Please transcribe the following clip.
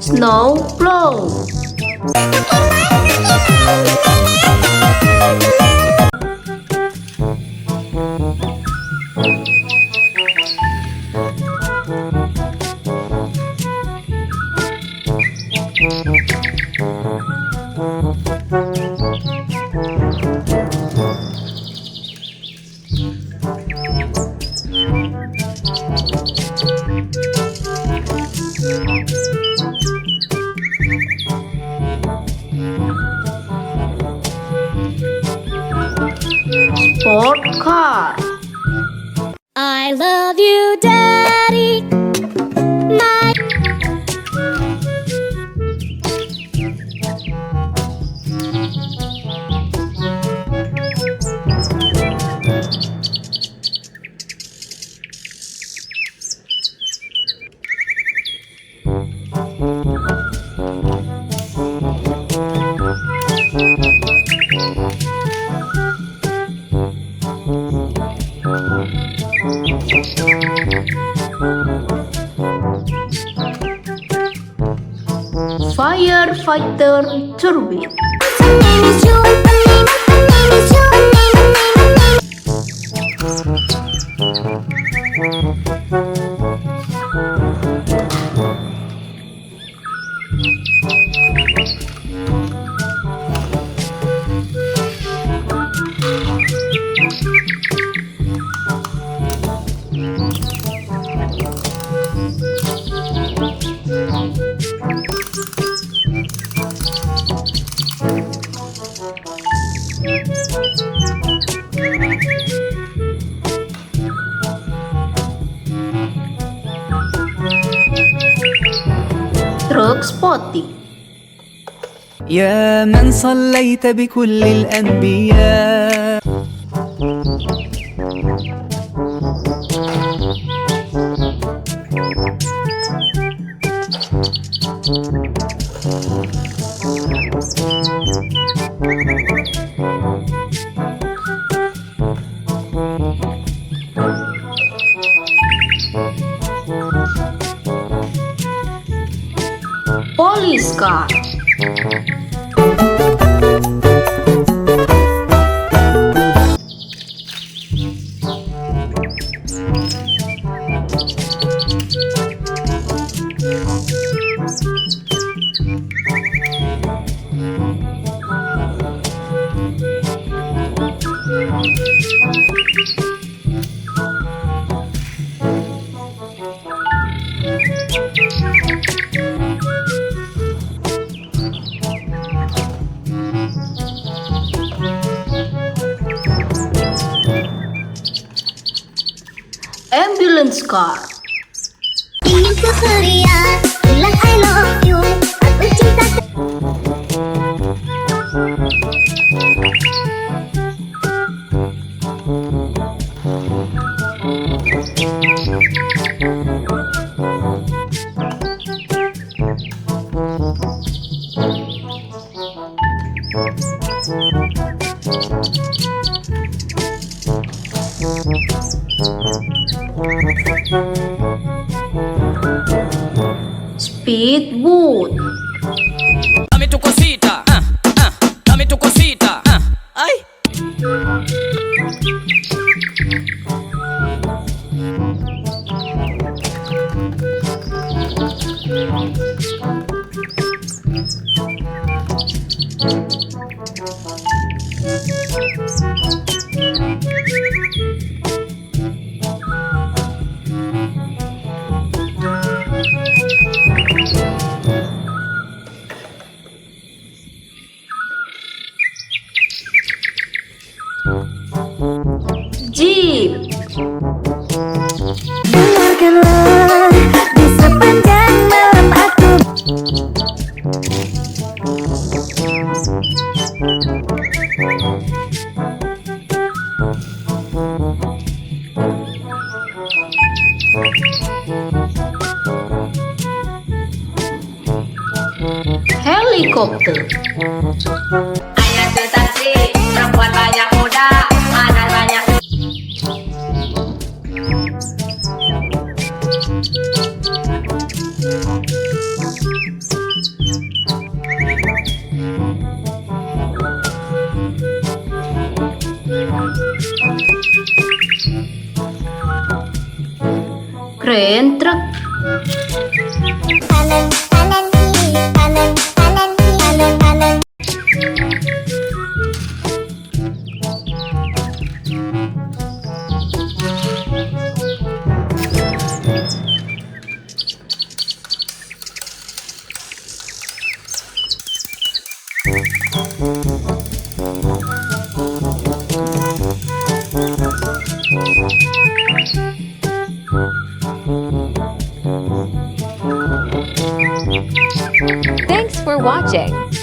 Snow plow. Sport car. I love you, Daddy. My Firefighter Turbine. name is you. Name is you. Truck spotting. يا من صليت بكل الأنبياء Police car. Ambulance car. Ingin ku ceria, bilang I love you. Aku cinta. Speedboat. Dame tu cosita, dame tu cosita, ay. Jeep. Dengarkanlah di sepanjang malam aku. Helikopter. Ayah sensasi, perempuan banyak muda, mana Keren truk. Kanan, kanan, kiri, kanan, kanan, kiri, kanan, kanan. Thanks for watching.